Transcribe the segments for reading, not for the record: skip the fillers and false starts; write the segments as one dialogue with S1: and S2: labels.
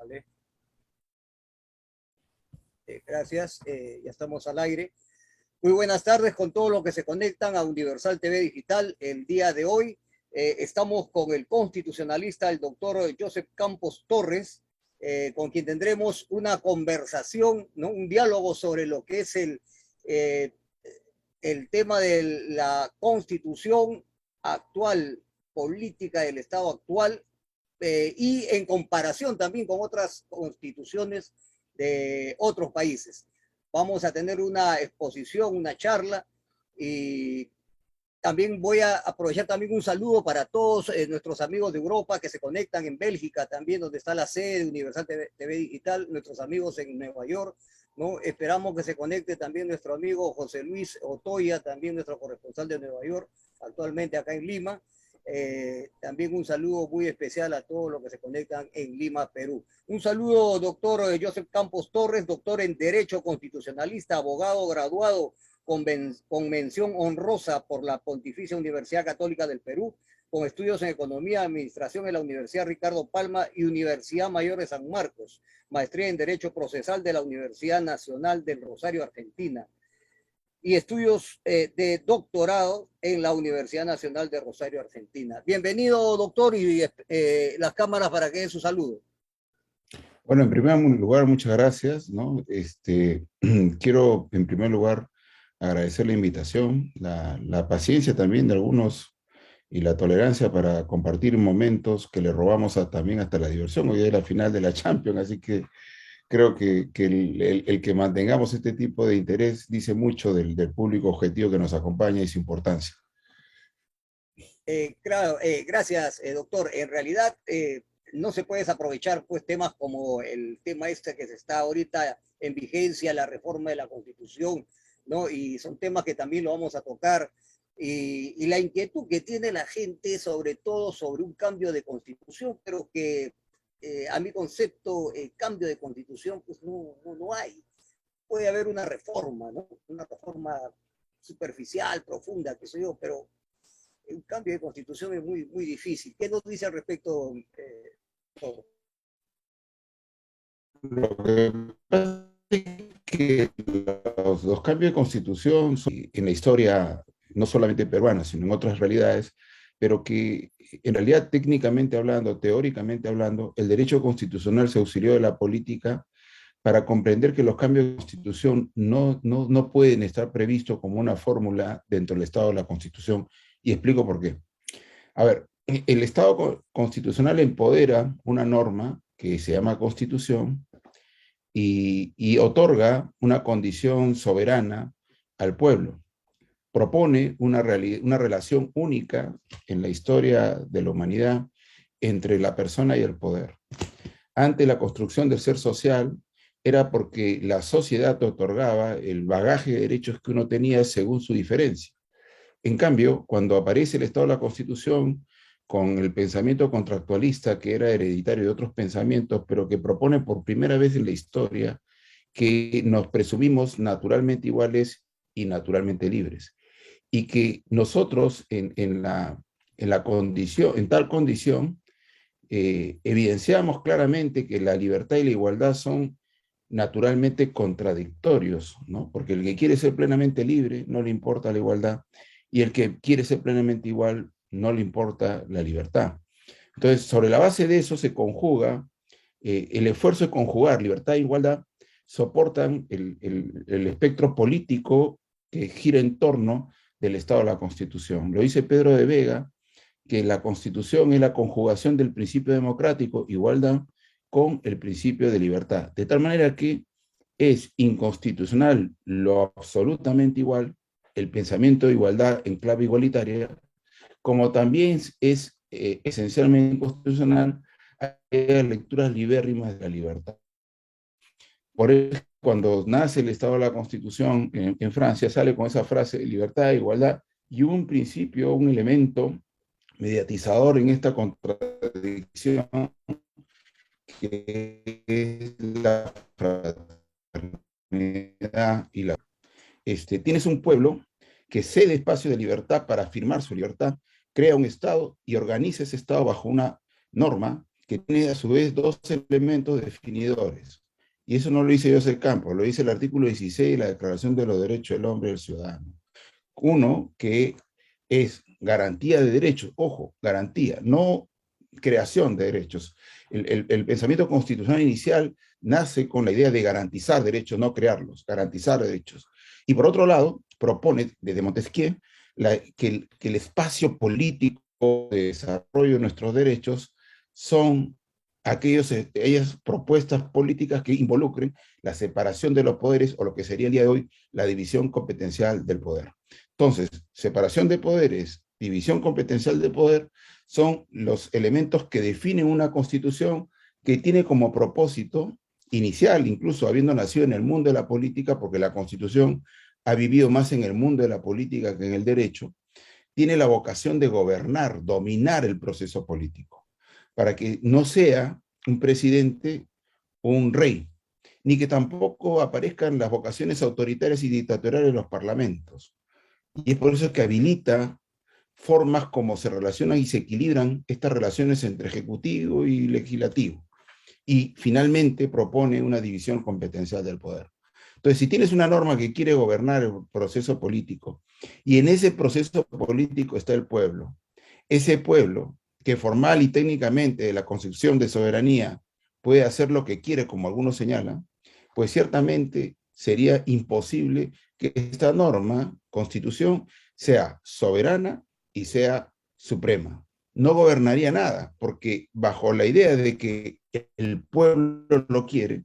S1: Vale. Gracias, ya estamos al aire. Muy buenas tardes con todos los que se conectan a Universal TV Digital. El día de hoy estamos con el constitucionalista, el doctor Joseph Campos Torres, con quien tendremos una conversación, ¿no? Un diálogo sobre lo que es el tema de la constitución actual, política del Estado actual, y en comparación también con otras constituciones de otros países. Vamos a tener una exposición, una charla, y también voy a aprovechar también un saludo para todos nuestros amigos de Europa que se conectan en Bélgica también, donde está la sede de Universal TV Digital, nuestros amigos en Nueva York, ¿no? Esperamos que se conecte también nuestro amigo José Luis Otoya, también nuestro corresponsal de Nueva York, actualmente acá en Lima. También un saludo muy especial a todos los que se conectan en Lima, Perú. Un saludo, doctor Joseph Campos Torres, doctor en Derecho Constitucionalista, abogado graduado con mención honrosa por la Pontificia Universidad Católica del Perú, con estudios en Economía y Administración en la Universidad Ricardo Palma y Universidad Mayor de San Marcos, maestría en Derecho Procesal de la Universidad Nacional del Rosario, Argentina, y estudios de doctorado en la Universidad Nacional de Rosario, Argentina. Bienvenido, doctor, y las cámaras para que den su saludo.
S2: Bueno, en primer lugar, muchas gracias, ¿no? Quiero, en primer lugar, agradecer la invitación, la paciencia también de algunos y la tolerancia para compartir momentos que le robamos también hasta la diversión. Hoy es la final de la Champions, así que creo que el que mantengamos este tipo de interés dice mucho del público objetivo que nos acompaña y su importancia.
S1: Claro, gracias, doctor. En realidad, no se puede desaprovechar pues, temas como el tema este que se está ahorita en vigencia, la reforma de la Constitución, ¿no? Y son temas que también lo vamos a tocar. Y la inquietud que tiene la gente, sobre todo sobre un cambio de Constitución, pero que a mi concepto, cambio de Constitución, pues no hay. Puede haber una reforma, ¿no? Una reforma superficial, profunda, qué sé yo, pero un cambio de constitución es muy difícil. ¿Qué nos dice al respecto?
S2: Lo que pasa es que los cambios de constitución son en la historia, no solamente peruana, sino en otras realidades, pero que en realidad técnicamente hablando, teóricamente hablando, el derecho constitucional se auxilió de la política para comprender que los cambios de constitución no pueden estar previstos como una fórmula dentro del Estado de la Constitución. Y explico por qué. A ver, el Estado constitucional empodera una norma que se llama Constitución y otorga una condición soberana al pueblo. Propone una relación única en la historia de la humanidad entre la persona y el poder. Antes la construcción del ser social era porque la sociedad te otorgaba el bagaje de derechos que uno tenía según su diferencia. En cambio, cuando aparece el Estado de la Constitución, con el pensamiento contractualista que era hereditario de otros pensamientos, pero que propone por primera vez en la historia que nos presumimos naturalmente iguales y naturalmente libres. Y que nosotros en tal condición, evidenciamos claramente que la libertad y la igualdad son naturalmente contradictorios, ¿no? Porque el que quiere ser plenamente libre no le importa la igualdad, y el que quiere ser plenamente igual no le importa la libertad. Entonces, sobre la base de eso se conjuga, el esfuerzo de conjugar libertad e igualdad soportan el espectro político que gira en torno del Estado de la Constitución. Lo dice Pedro de Vega, que la Constitución es la conjugación del principio democrático, igualdad, con el principio de libertad. De tal manera que es inconstitucional lo absolutamente igual, el pensamiento de igualdad en clave igualitaria, como también es esencialmente inconstitucional las lecturas libérrimas de la libertad. Por eso, cuando nace el Estado de la Constitución en Francia, sale con esa frase de libertad, igualdad, y un principio, un elemento mediatizador en esta contradicción, que es la fraternidad y la... tienes un pueblo que cede espacio de libertad para afirmar su libertad, crea un Estado y organiza ese Estado bajo una norma que tiene a su vez dos elementos definidores. Y eso no lo dice Joseph Campos, lo dice el artículo 16 de la Declaración de los Derechos del Hombre y del Ciudadano. Uno, que es garantía de derechos, ojo, garantía, no creación de derechos. El pensamiento constitucional inicial nace con la idea de garantizar derechos, no crearlos, garantizar derechos. Y por otro lado, propone desde Montesquieu que el espacio político de desarrollo de nuestros derechos son aquellas propuestas políticas que involucren la separación de los poderes o lo que sería el día de hoy la división competencial del poder. Entonces, separación de poderes, división competencial del poder, son los elementos que definen una constitución que tiene como propósito inicial, incluso habiendo nacido en el mundo de la política, porque la constitución ha vivido más en el mundo de la política que en el derecho, tiene la vocación de gobernar, dominar el proceso político, para que no sea un presidente o un rey, ni que tampoco aparezcan las vocaciones autoritarias y dictatoriales de los parlamentos. Y es por eso que habilita formas como se relacionan y se equilibran estas relaciones entre ejecutivo y legislativo. Y finalmente propone una división competencial del poder. Entonces, si tienes una norma que quiere gobernar el proceso político, y en ese proceso político está el pueblo, ese pueblo que formal y técnicamente de la concepción de soberanía puede hacer lo que quiere, como algunos señalan, pues ciertamente sería imposible que esta norma, constitución, sea soberana y sea suprema. No gobernaría nada, porque bajo la idea de que el pueblo lo quiere,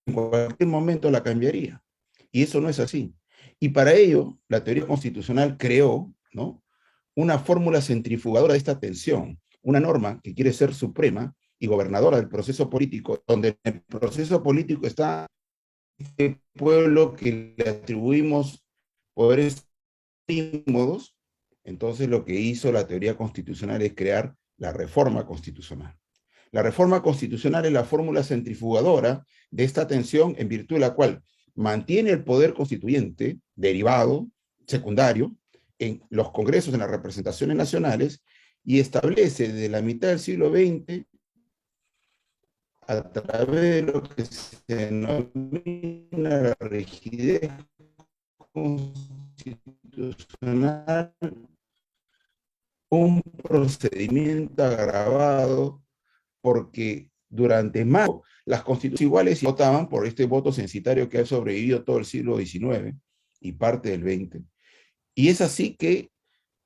S2: en cualquier momento la cambiaría. Y eso no es así. Y para ello, la teoría constitucional creó, ¿no?, una fórmula centrifugadora de esta tensión, una norma que quiere ser suprema y gobernadora del proceso político, donde en el proceso político está el pueblo que le atribuimos poderes modos. Entonces lo que hizo la teoría constitucional es crear la reforma constitucional. La reforma constitucional es la fórmula centrifugadora de esta tensión en virtud de la cual mantiene el poder constituyente derivado, secundario, en los congresos, en las representaciones nacionales, y establece desde la mitad del siglo XX, a través de lo que se denomina la rigidez constitucional, un procedimiento agravado porque durante más las constituciones iguales votaban por este voto censitario que ha sobrevivido todo el siglo XIX y parte del XX. Y es así que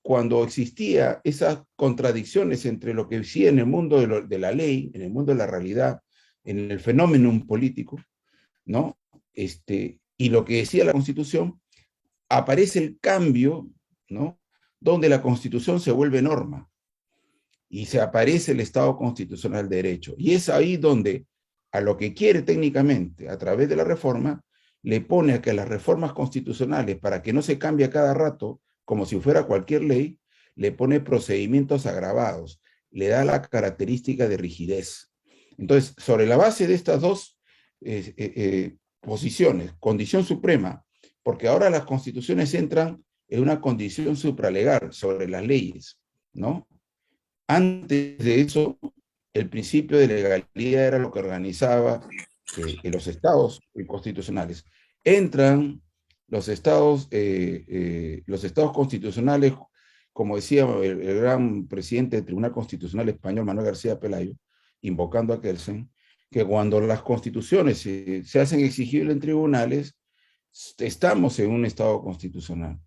S2: cuando existía esas contradicciones entre lo que decía en el mundo de la ley, en el mundo de la realidad, en el fenómeno político, ¿no? Y lo que decía la Constitución, aparece el cambio, ¿no?, donde la Constitución se vuelve norma y se aparece el Estado constitucional de derecho. Y es ahí donde a lo que quiere técnicamente, a través de la reforma, le pone a que las reformas constitucionales, para que no se cambie a cada rato, como si fuera cualquier ley, le pone procedimientos agravados, le da la característica de rigidez. Entonces, sobre la base de estas dos posiciones, condición suprema, porque ahora las constituciones entran en una condición supralegal sobre las leyes, ¿no? Antes de eso, el principio de legalidad era lo que organizaba los estados constitucionales. Entran los estados constitucionales, como decía el gran presidente del Tribunal Constitucional Español, Manuel García Pelayo, invocando a Kelsen, que cuando las constituciones se hacen exigibles en tribunales, estamos en un estado constitucional.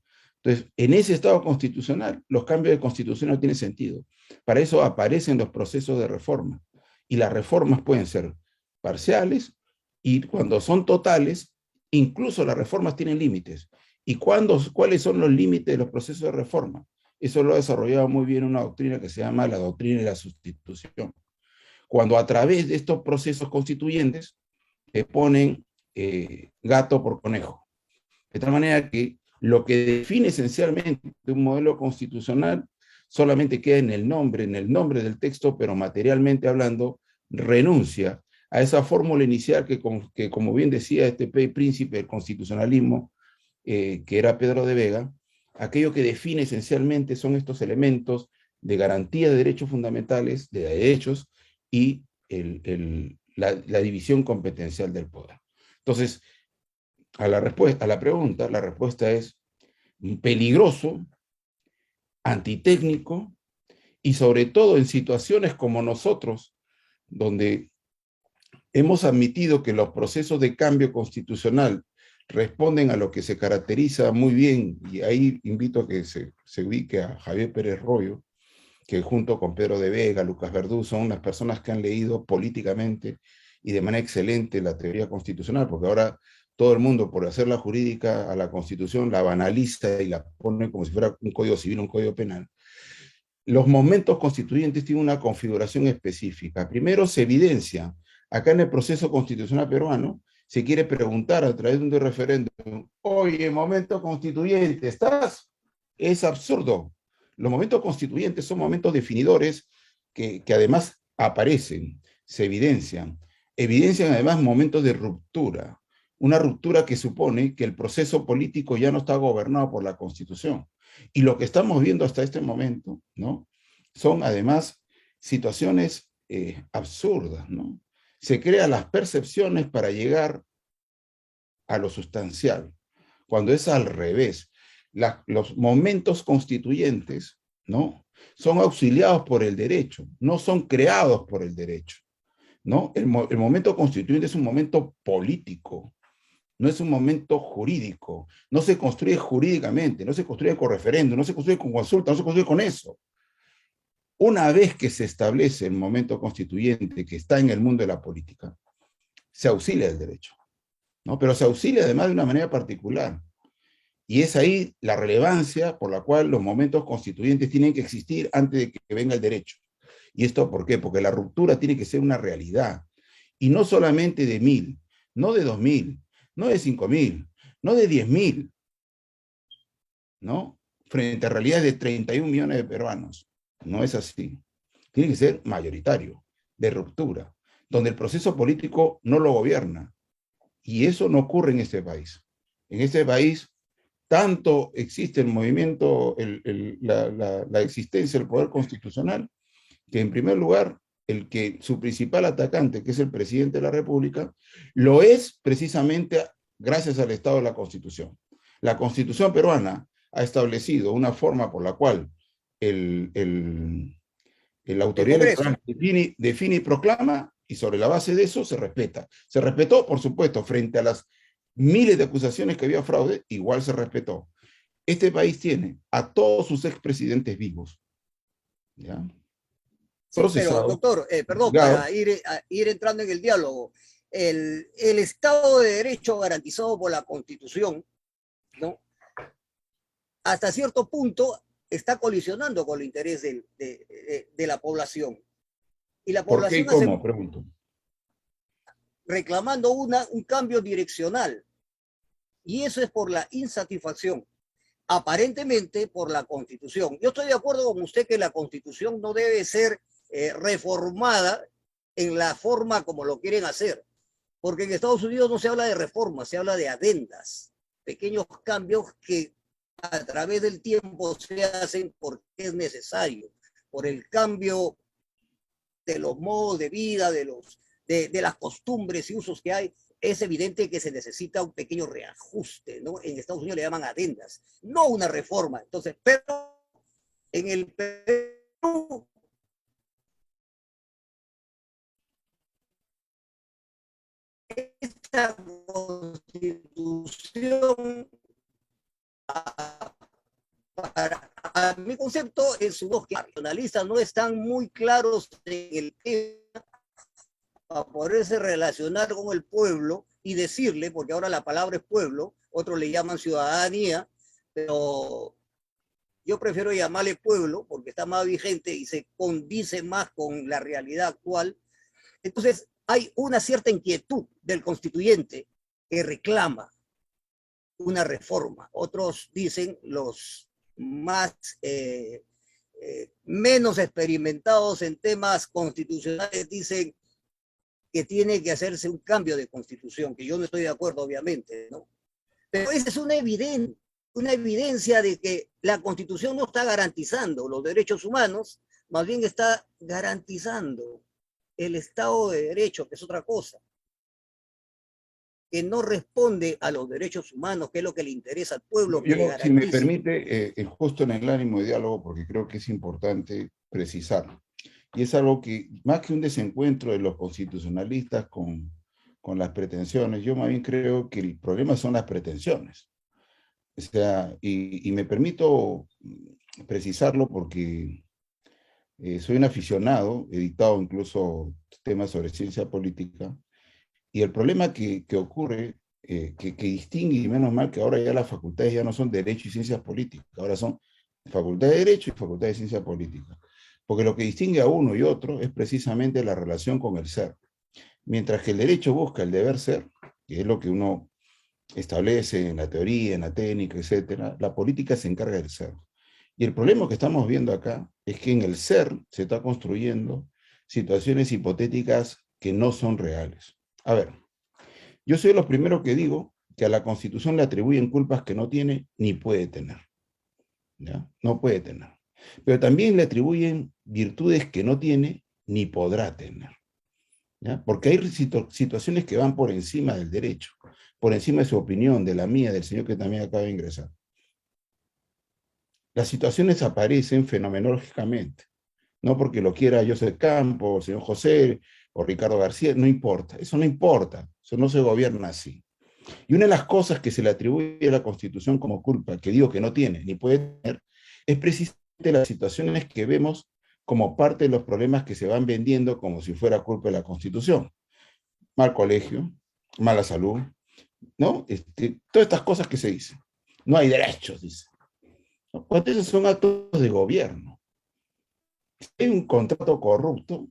S2: Entonces, en ese estado constitucional, los cambios de constitución no tienen sentido. Para eso aparecen los procesos de reforma. Y las reformas pueden ser parciales y cuando son totales, incluso las reformas tienen límites. ¿Y cuáles son los límites de los procesos de reforma? Eso lo ha desarrollado muy bien una doctrina que se llama la doctrina de la sustitución. Cuando a través de estos procesos constituyentes se ponen gato por conejo. De tal manera que lo que define esencialmente un modelo constitucional solamente queda en el nombre del texto, pero materialmente hablando, renuncia a esa fórmula inicial que como bien decía este príncipe del constitucionalismo, que era Pedro de Vega, aquello que define esencialmente son estos elementos de garantía de derechos fundamentales, de derechos, y la división competencial del poder. Entonces, a la pregunta, la respuesta es peligroso, antitécnico, y sobre todo en situaciones como nosotros, donde hemos admitido que los procesos de cambio constitucional responden a lo que se caracteriza muy bien, y ahí invito a que se ubique a Javier Pérez Royo, que junto con Pedro de Vega, Lucas Verdú, son unas personas que han leído políticamente y de manera excelente la teoría constitucional, porque ahora todo el mundo, por hacer la jurídica a la Constitución, la banaliza y la pone como si fuera un código civil, un código penal. Los momentos constituyentes tienen una configuración específica. Primero, se evidencia, acá en el proceso constitucional peruano, se quiere preguntar a través de un referéndum, oye, momento constituyente, ¿estás? Es absurdo. Los momentos constituyentes son momentos definidores que además aparecen, se evidencian. Evidencian además momentos de ruptura. Una ruptura que supone que el proceso político ya no está gobernado por la Constitución. Y lo que estamos viendo hasta este momento, ¿no? Son además situaciones absurdas, ¿no? Se crean las percepciones para llegar a lo sustancial, cuando es al revés. Los momentos constituyentes, ¿no? Son auxiliados por el derecho, no son creados por el derecho, ¿no? El momento constituyente es un momento político, no es un momento jurídico, no se construye jurídicamente, no se construye con referéndum, no se construye con consulta, no se construye con eso. Una vez que se establece el momento constituyente que está en el mundo de la política, se auxilia del derecho, ¿no? Pero se auxilia además de una manera particular. Y es ahí la relevancia por la cual los momentos constituyentes tienen que existir antes de que venga el derecho. ¿Y esto por qué? Porque la ruptura tiene que ser una realidad. Y no solamente de 1000, no de 2000, no de 5000, no de 10.000, ¿no? Frente a realidades de 31 millones de peruanos. No es así. Tiene que ser mayoritario, de ruptura, donde el proceso político no lo gobierna. Y eso no ocurre en este país. En este país, tanto existe el movimiento, la existencia del poder constitucional, que en primer lugar, su principal atacante, que es el presidente de la República, lo es precisamente gracias al Estado de la Constitución. La Constitución peruana ha establecido una forma por la cual la autoridad electoral define y proclama, y sobre la base de eso se respeta. Se respetó, por supuesto, frente a las miles de acusaciones que había fraude, igual se respetó. Este país tiene a todos sus expresidentes vivos, ¿ya?
S1: Sí, pero
S2: Procesados,
S1: doctor, perdón,
S2: juzgados.
S1: para ir entrando en el diálogo, el Estado de Derecho garantizado por la Constitución, ¿no? Hasta cierto punto está colisionando con el interés de la población. Y la
S2: ¿Por qué y
S1: población hace,
S2: cómo? Pregunto.
S1: reclamando un cambio direccional. Y eso es por la insatisfacción, aparentemente por la Constitución. Yo estoy de acuerdo con usted que la Constitución no debe ser reformada en la forma como lo quieren hacer, porque en Estados Unidos no se habla de reformas, se habla de adendas, pequeños cambios que a través del tiempo se hacen porque es necesario, por el cambio de los modos de vida, de las costumbres y usos que hay. Es evidente que se necesita un pequeño reajuste, ¿no? En Estados Unidos le llaman adendas, no una reforma. Entonces, pero en el Perú esta constitución, a mi concepto, en sus dos nacionalistas no están muy claros en el tema para poderse relacionar con el pueblo y decirle, porque ahora la palabra es pueblo, otros le llaman ciudadanía, pero yo prefiero llamarle pueblo porque está más vigente y se condice más con la realidad actual. Entonces, hay una cierta inquietud del constituyente que reclama una reforma. Otros dicen, los más menos experimentados en temas constitucionales, dicen que tiene que hacerse un cambio de constitución, que yo no estoy de acuerdo, obviamente, ¿no? Pero esa es una evidencia de que la constitución no está garantizando los derechos humanos, más bien está garantizando el Estado de Derecho, que es otra cosa, que no responde a los derechos humanos, que es lo que le interesa al pueblo, que le
S2: Yo, si me
S1: garantice.
S2: permite, justo en el ánimo de diálogo, porque creo que es importante precisarlo, y es algo que, más que un desencuentro de los constitucionalistas con las pretensiones, yo más bien creo que el problema son las pretensiones. O sea, y me permito precisarlo porque soy un aficionado, he dictado incluso temas sobre ciencia política, y el problema que ocurre, que distingue, y menos mal que ahora ya las facultades ya no son Derecho y Ciencias Políticas, ahora son Facultad de Derecho y Facultad de Ciencia Política. Porque lo que distingue a uno y otro es precisamente la relación con el ser. Mientras que el derecho busca el deber ser, que es lo que uno establece en la teoría, en la técnica, etcétera, la política se encarga del ser. Y el problema que estamos viendo acá es que en el ser se está construyendo situaciones hipotéticas que no son reales. A ver, yo soy los primeros que digo que a la Constitución le atribuyen culpas que no tiene ni puede tener. ¿Ya? No puede tener. Pero también le atribuyen virtudes que no tiene ni podrá tener. ¿Ya? Porque hay situaciones que van por encima del derecho, por encima de su opinión, de la mía, del señor que también acaba de ingresar. Las situaciones aparecen fenomenológicamente, no porque lo quiera Joseph Campos, o señor José, o Ricardo García, no importa, eso no importa, eso no se gobierna así. Y una de las cosas que se le atribuye a la Constitución como culpa, que digo que no tiene ni puede tener, es precisamente las situaciones que vemos como parte de los problemas que se van vendiendo como si fuera culpa de la Constitución. Mal colegio, mala salud, ¿no? Todas estas cosas que se dicen. No hay derechos, dice. ¿No? Cuando esos son actos de gobierno. Si hay un contrato corrupto,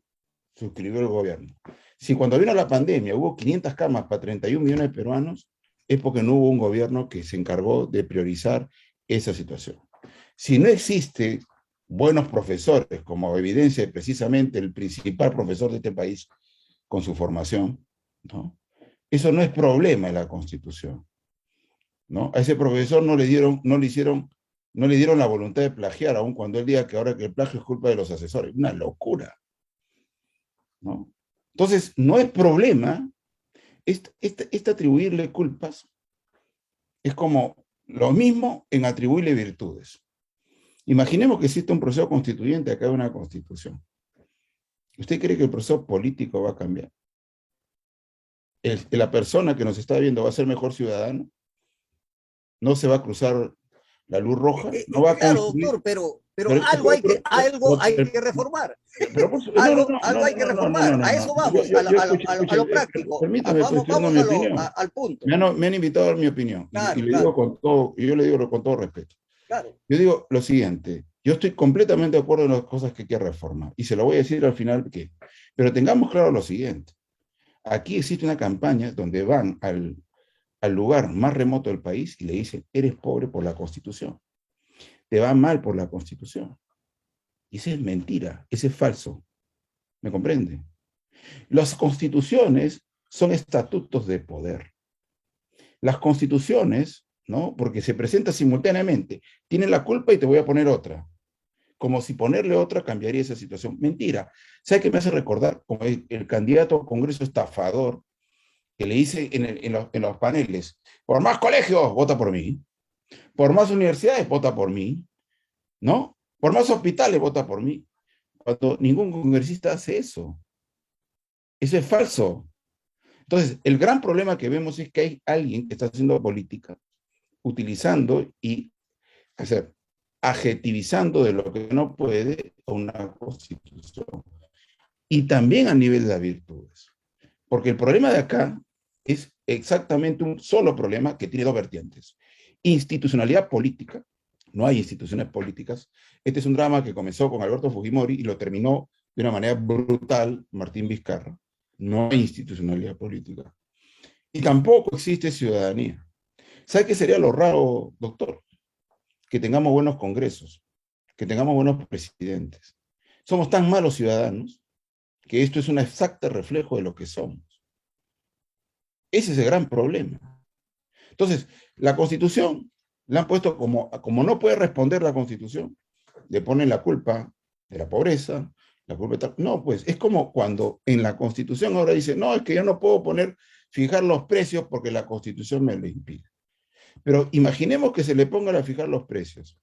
S2: suscribió el gobierno. Si cuando vino la pandemia hubo 500 camas para 31 millones de peruanos, es porque no hubo un gobierno que se encargó de priorizar esa situación. Si no existe buenos profesores, como evidencia precisamente el principal profesor de este país con su formación, ¿no? Eso no es problema de la Constitución, ¿no? A ese profesor no le dieron la voluntad de plagiar, aun cuando él diga que ahora que el plagio es culpa de los asesores. Una locura, ¿no? Entonces, no es problema, este atribuirle culpas es como lo mismo en atribuirle virtudes. Imaginemos que existe un proceso constituyente, acá hay una constitución. ¿Usted cree que el proceso político va a cambiar? La persona que nos está viendo va a ser mejor ciudadano, no se va a cruzar la luz roja, no va a
S1: Claro,
S2: construir.
S1: doctor, pero algo hay que reformar. Algo hay que reformar. A eso vamos, a lo práctico.
S2: Permítame, pues, estoy dando
S1: Vamos
S2: mi opinión.
S1: al punto.
S2: Me han invitado a dar mi opinión, y
S1: Claro,
S2: le digo
S1: claro,
S2: con todo, y yo le digo con todo respeto.
S1: claro.
S2: Yo digo lo siguiente, yo estoy completamente de acuerdo en las cosas que hay que reformar, y se lo voy a decir al final que, pero tengamos claro lo siguiente, aquí existe una campaña donde van al lugar más remoto del país y le dicen, eres pobre por la Constitución, te va mal por la Constitución. Y eso es mentira, eso es falso, ¿me comprende? Las constituciones son estatutos de poder. Las constituciones, ¿no? Porque se presenta simultáneamente, tienen la culpa y te voy a poner otra. Como si ponerle otra cambiaría esa situación. Mentira. ¿Sabe qué me hace recordar? Como el candidato al Congreso estafador que le dice en los paneles, por más colegios, vota por mí. Por más universidades, vota por mí. ¿No? Por más hospitales, vota por mí. Cuando ningún congresista hace eso. Eso es falso. Entonces, el gran problema que vemos es que hay alguien que está haciendo política, utilizando y hacer, adjetivizando de lo que no puede a una constitución. Y también a nivel de las virtudes. Porque el problema de acá es exactamente un solo problema que tiene dos vertientes. Institucionalidad política. No hay instituciones políticas. Este es un drama que comenzó con Alberto Fujimori y lo terminó de una manera brutal Martín Vizcarra. No hay institucionalidad política. Y tampoco existe ciudadanía. ¿Sabe qué sería lo raro, doctor? Que tengamos buenos congresos, que tengamos buenos presidentes. Somos tan malos ciudadanos que esto es un exacto reflejo de lo que somos. Ese es el gran problema. Entonces, la Constitución la han puesto como no puede responder la Constitución, le ponen la culpa de la pobreza, La culpa está... No, pues es como cuando en la Constitución ahora dice, no, es que yo no puedo fijar los precios porque la Constitución me lo impide. Pero imaginemos que se le pongan a fijar los precios.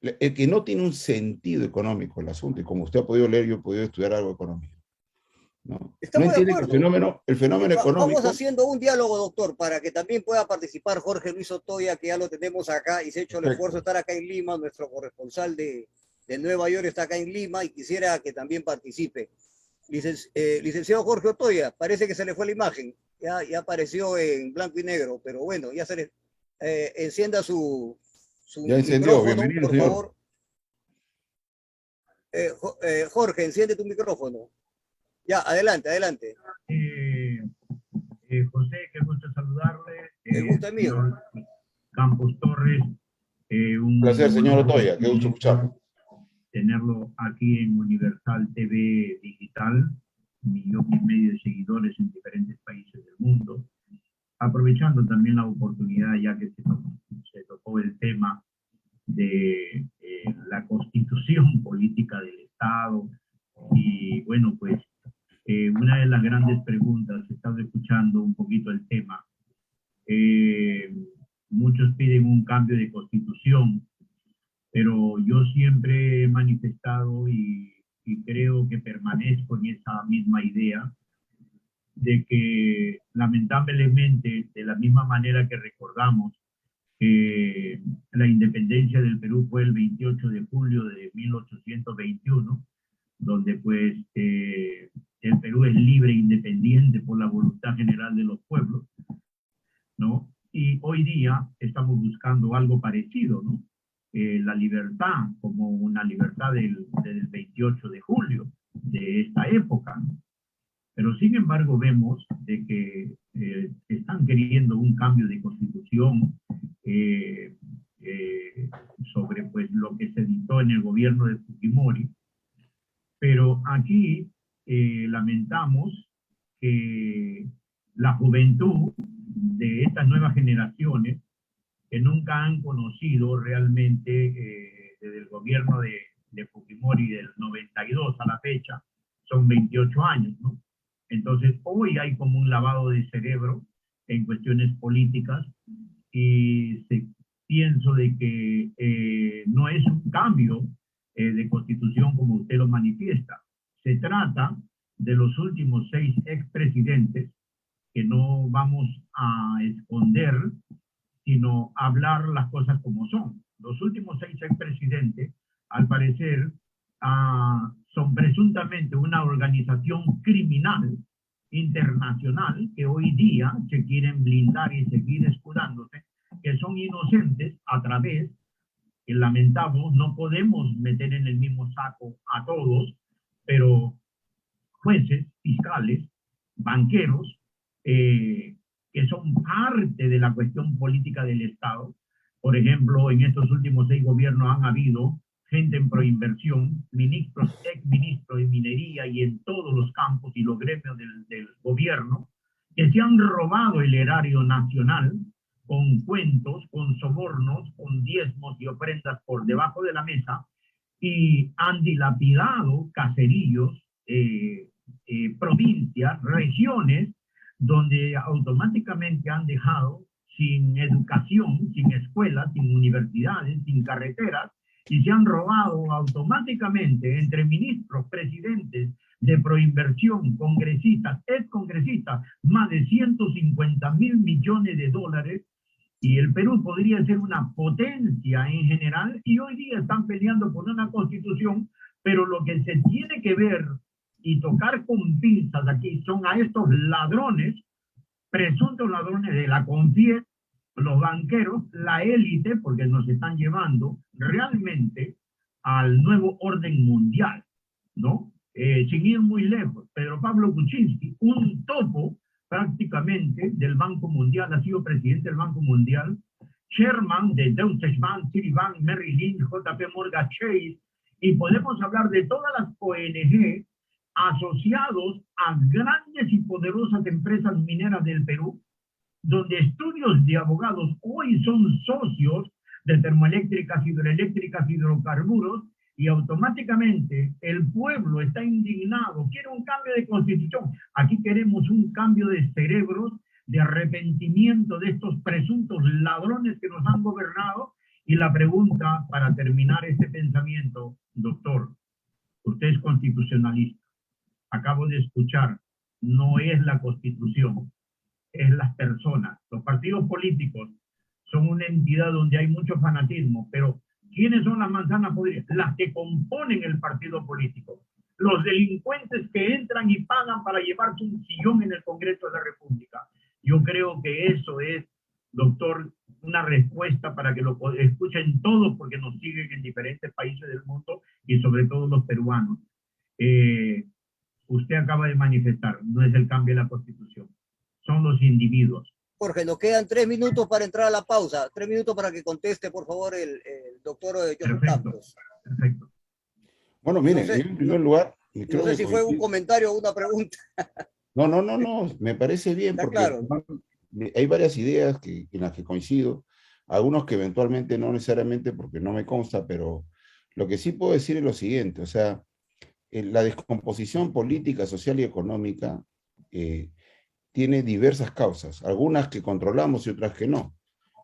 S2: El que no tiene un sentido económico el asunto, y como usted ha podido leer, yo he podido estudiar algo económico, ¿no? No
S1: Estamos de
S2: entiende que
S1: acuerdo.
S2: el fenómeno
S1: Vamos
S2: económico...
S1: haciendo un diálogo, doctor, para que también pueda participar Jorge Luis Otoya, que ya lo tenemos acá y se ha hecho el esfuerzo de
S2: Perfecto.
S1: estar acá en Lima. Nuestro corresponsal de Nueva York está acá en Lima y quisiera que también participe. Licenciado Jorge Otoya, parece que se le fue la imagen, ya apareció en blanco y negro, pero bueno, ya se le encienda su
S2: Ya encendió,
S1: micrófono,
S2: bienvenido,
S1: por
S2: señor.
S1: favor. Jorge, enciende tu micrófono. Ya, adelante, adelante.
S3: Eh, José, qué gusto saludarle.
S1: El gusto es mío.
S3: Señor Campos Torres,
S2: Un placer,
S3: un
S2: señor
S3: honor y un
S2: Otoya, qué gusto escucharlo.
S3: privilegio tenerlo aquí en Universal TV Digital, 1,500,000 de seguidores en diferentes países del mundo. Aprovechando también la oportunidad, ya que se tocó el tema de la constitución política del Estado. Y bueno, pues una de las grandes preguntas, he estado escuchando un poquito el tema, muchos piden un cambio de constitución, pero yo siempre he manifestado y creo que permanezco en esa misma idea, de que lamentablemente, de la misma manera que recordamos que la independencia del Perú fue el 28 de julio de 1821, donde pues el Perú es libre e independiente por la voluntad general de los pueblos, ¿no? Y hoy día estamos buscando algo parecido, ¿no? La libertad, como una libertad del 28 de julio de esta época, ¿no? Pero sin embargo vemos de que están queriendo un cambio de constitución sobre pues lo que se dictó en el gobierno de Fujimori. Pero aquí lamentamos que la juventud de estas nuevas generaciones, que nunca han conocido realmente desde el gobierno de Fujimori del 92 a la fecha, son 28 años, ¿no? Entonces hoy hay como un lavado de cerebro en cuestiones políticas y pienso de que no es un cambio de constitución como usted lo manifiesta. Se trata de los últimos 6 expresidentes, que no vamos a esconder, sino hablar las cosas como son. Los últimos 6 expresidentes, al parecer, son presuntamente una organización criminal internacional que hoy día se quieren blindar y seguir escudándose, que son inocentes a través, que lamentamos, no podemos meter en el mismo saco a todos, pero jueces, fiscales, banqueros, que son parte de la cuestión política del Estado. Por ejemplo, en estos últimos 6 gobiernos han habido gente en proinversión, ministros, exministros de minería y en todos los campos y los gremios del gobierno, que se han robado el erario nacional con cuentos, con sobornos, con diezmos y ofrendas por debajo de la mesa, y han dilapidado caseríos, provincias, regiones, donde automáticamente han dejado sin educación, sin escuelas, sin universidades, sin carreteras, y se han robado automáticamente entre ministros, presidentes de proinversión, congresistas, excongresistas, más de 150,000 millones de dólares, y el Perú podría ser una potencia en general, y hoy día están peleando por una constitución, pero lo que se tiene que ver y tocar con pinzas aquí son a estos ladrones, presuntos ladrones de la CONFIES, los banqueros, la élite, porque nos están llevando realmente al nuevo orden mundial, ¿no? Sin ir muy lejos, Pedro Pablo Kuczynski, un topo prácticamente del Banco Mundial, ha sido presidente del Banco Mundial, chairman de Deutsche Bank, Citibank, Merrill Lynch, JP Morgan Chase, y podemos hablar de todas las ONG asociados a grandes y poderosas empresas mineras del Perú, donde estudios de abogados hoy son socios de termoeléctricas, hidroeléctricas, hidrocarburos, y automáticamente el pueblo está indignado, quiere un cambio de constitución. Aquí queremos un cambio de cerebros, de arrepentimiento de estos presuntos ladrones que nos han gobernado. Y la pregunta, para terminar este pensamiento, doctor, usted es constitucionalista. Acabo de escuchar, no es la Constitución, es las personas. Los partidos políticos son una entidad donde hay mucho fanatismo, pero ¿quiénes son las manzanas podridas? Las que componen el partido político. Los delincuentes que entran y pagan para llevarse un sillón en el Congreso de la República. Yo creo que eso es, doctor, una respuesta para que lo escuchen todos, porque nos siguen en diferentes países del mundo y sobre todo los peruanos. Usted acaba de manifestar, no es el cambio de la Constitución, son los individuos.
S1: Jorge, nos quedan 3 minutos para entrar a la pausa. 3 minutos para que conteste, por favor, el doctor John Campos.
S3: Perfecto.
S2: Bueno, miren, yo en primer lugar...
S1: No sé si fue un comentario o una pregunta.
S2: No, me parece bien, porque
S1: claro.
S2: Hay varias ideas en las que coincido, algunos que eventualmente no necesariamente porque no me consta, pero lo que sí puedo decir es lo siguiente, o sea, la descomposición política, social y económica tiene diversas causas, algunas que controlamos y otras que no.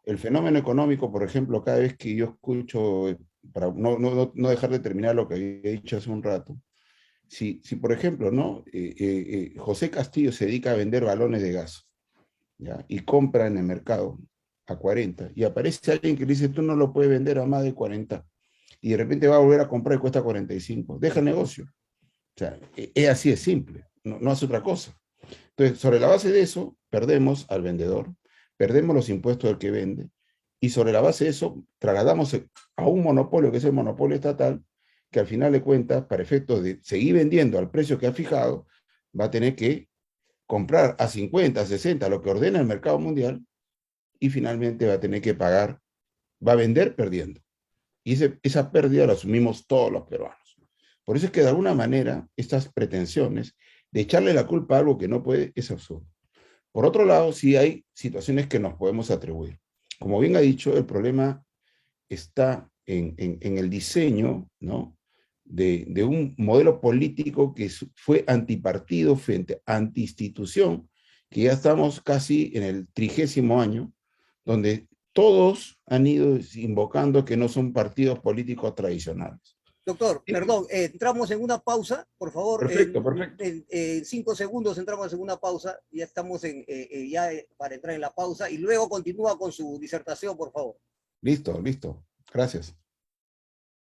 S2: El fenómeno económico, por ejemplo, cada vez que yo escucho, para no dejar de terminar lo que había dicho hace un rato, si por ejemplo, ¿no? José Castillo se dedica a vender balones de gas, ¿ya? Y compra en el mercado a 40, y aparece alguien que le dice, tú no lo puedes vender a más de 40, y de repente va a volver a comprar y cuesta 45, deja el negocio. O sea, es así de simple, no hace otra cosa. Entonces, sobre la base de eso, perdemos al vendedor, perdemos los impuestos del que vende, y sobre la base de eso, trasladamos a un monopolio, que es el monopolio estatal, que al final de cuentas, para efectos de seguir vendiendo al precio que ha fijado, va a tener que comprar a 50, 60, lo que ordena el mercado mundial, y finalmente va a tener que pagar, va a vender perdiendo. Y esa pérdida la asumimos todos los peruanos. Por eso es que de alguna manera estas pretensiones de echarle la culpa a algo que no puede es absurdo. Por otro lado, sí hay situaciones que nos podemos atribuir. Como bien ha dicho, el problema está en el diseño, ¿no?, de un modelo político que fue antipartido, anti-institución, que ya estamos casi en el 30º año, donde todos han ido invocando que no son partidos políticos tradicionales.
S1: Doctor, perdón, entramos en una pausa, por favor.
S2: Perfecto.
S1: En 5 segundos entramos en una pausa, ya estamos para entrar en la pausa, y luego continúa con su disertación, por favor.
S2: Listo, gracias.